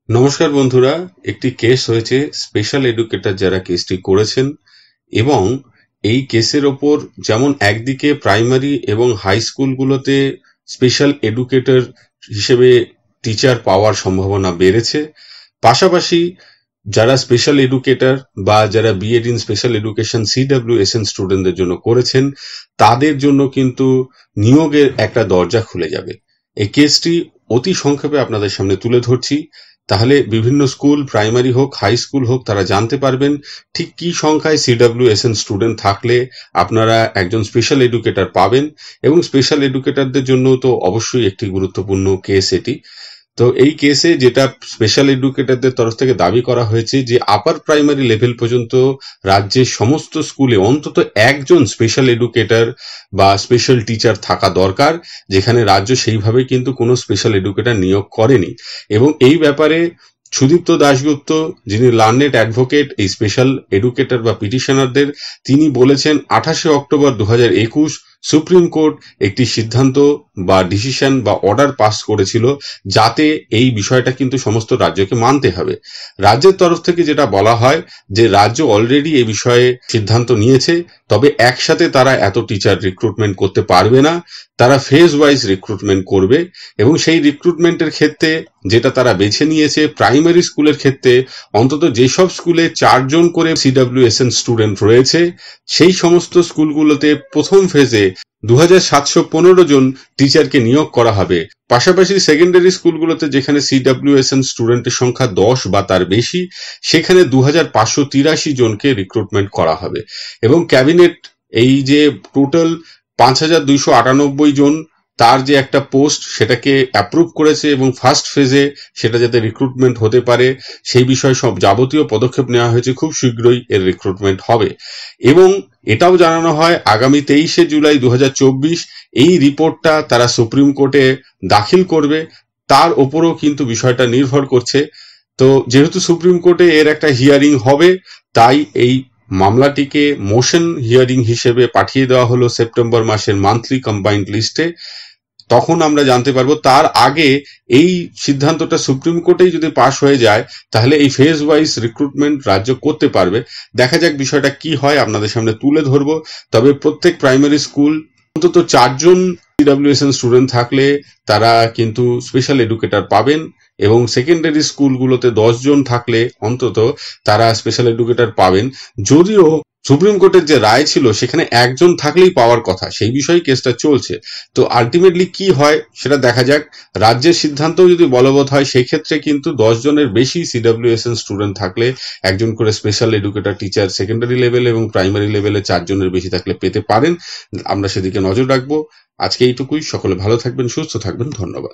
নমস্কার বন্ধুরা, একটি কেস হয়েছে স্পেশাল এডুকেটর যারা কেসটি করেছেন এবং এই কেসের ওপর যেমন একদিকে প্রাইমারি এবং হাই স্কুলগুলোতে স্পেশাল এডুকেটর হিসেবে টিচার পাওয়ার সম্ভাবনা বেড়েছে, পাশাপাশি যারা স্পেশাল এডুকেটর বা যারা BEd in special education CWSN স্টুডেন্টদের জন্য করেছেন তাদের জন্য কিন্তু নিয়োগের একটা দরজা খুলে যাবে। এই কেসটি অতি সংক্ষেপে আপনাদের সামনে তুলে ধরছি, তাহলে বিভিন্ন স্কুল, প্রাইমারি হোক হাই স্কুল হোক, তারা জানতে পারবেন ঠিক কি সংখ্যায় CWSN স্টুডেন্ট থাকলে আপনারা একজন স্পেশাল এডুকেটর পাবেন। এবং স্পেশাল এডুকেটরদের জন্য তো অবশ্যই একটি গুরুত্বপূর্ণ কেস এটি। তো এই কেসে যেটা স্পেশাল এডুকেটরদের তরফ থেকে দাবি করা হয়েছে যে আপার প্রাইমারি লেভেল পর্যন্ত রাজ্যের সমস্ত স্কুলে অন্তত একজন স্পেশাল এডুকেটর বা স্পেশাল টিচার থাকা দরকার, যেখানে রাজ্য সেইভাবে কিন্তু কোনো স্পেশাল এডুকেটর নিয়োগ করেনি। এবং এই ব্যাপারে সুদীপ্ত দাশগুপ্ত, যিনি লার্নেড অ্যাডভোকেট এই স্পেশাল এডুকেটর বা পিটিশনারদের, তিনি বলেছেন 28 অক্টোবর 2021 সুপ্রিম কোর্ট একটি সিদ্ধান্ত বা ডিসিশন বা অর্ডার পাস করেছিল যাতে এই বিষয়টা কিন্তু সমস্ত রাজ্যকে মানতে হবে। রাজ্যের তরফ থেকে যেটা বলা হয় যে রাজ্য অলরেডি এই বিষয়ে সিদ্ধান্ত নিয়েছে, তবে একসাথে তারা এত টিচার রিক্রুটমেন্ট করতে পারবে না, তারা ফেজ ওয়াইজ রিক্রুটমেন্ট করবে। এবং সেই রিক্রুটমেন্টের ক্ষেত্রে যেটা তারা বেছে নিয়েছে, প্রাইমারি স্কুলের ক্ষেত্রে অন্তত যেসব স্কুলে 4 জন করে CWSN স্টুডেন্ট রয়েছে সেই সমস্ত স্কুলগুলোতে প্রথম ফেজে 2715 জন টিচারকে নিয়োগ করা হবে। পাশাপাশি সেকেন্ডারি স্কুলগুলোতে যেখানে CWSN স্টুডেন্টের সংখ্যা 10 বা তার বেশি, সেখানে 2583 জনকে রিক্রুটমেন্ট করা হবে। এবং ক্যাবিনেট এই যে টোটাল 5298 জন তার যে একটা পোস্ট সেটাকে অ্যাপ্রুভ করেছে এবং ফার্স্ট ফেজে সেটা যাতে রিক্রুটমেন্ট হতে পারে সেই বিষয়ে সব যাবতীয় পদক্ষেপ নেওয়া হয়েছে, খুব শীঘ্রই এর রিক্রুটমেন্ট হবে। এবং এটাও জানানো হয় আগামী 23শে জুলাই 2024 এই রিপোর্টটা তারা সুপ্রিম কোর্টে দাখিল করবে, তার ওপরও কিন্তু বিষয়টা নির্ভর করছে। তো যেহেতু সুপ্রিম কোর্টে এর একটা হিয়ারিং হবে, তাই এই মামলাটিকে মোশন হিয়ারিং হিসেবে পাঠিয়ে দেওয়া হলো সেপ্টেম্বর মাসের মান্থলি কম্বাইন্ড লিস্টে। তখন আমরা জানতে পারবো। তার আগে এই সিদ্ধান্তটা সুপ্রিম কোর্টেই যদি পাশ হয়ে যায় তাহলে এই ফেজ ওয়াইজ রিক্রুটমেন্ট রাজ্য করতে পারবে। দেখা যাক বিষয়টা কি হয়, আপনাদের সামনে তুলে ধরবো। তবে প্রত্যেক প্রাইমারি স্কুল অন্তত 4 জন CWSN স্টুডেন্ট থাকলে তারা কিন্তু স্পেশাল এডুকেটর পাবেন, এবং সেকেন্ডারি স্কুলগুলোতে 10 জন থাকলে অন্তত তারা স্পেশাল এডুকেটর পাবেন। যদিও সুপ্রিম কোর্টের যে রায় ছিল সেখানে একজন থাকলেই পাওয়ার কথা, সেই বিষয়ে কেসটা চলছে। তো আলটিমেটলি কি হয় সেটা দেখা যাক। রাজ্যের সিদ্ধান্তও যদি বলবৎ হয় সেই ক্ষেত্রে কিন্তু 10 জনের বেশি CWSN স্টুডেন্ট থাকলে একজন করে special educator teacher secondary level এবং প্রাইমারি লেভেলে 4 জনের বেশি থাকলে পেতে পারেন। আমরা সেদিকে নজর রাখবো। আজকে এইটুকুই। সকলে ভালো থাকবেন, সুস্থ থাকবেন। ধন্যবাদ।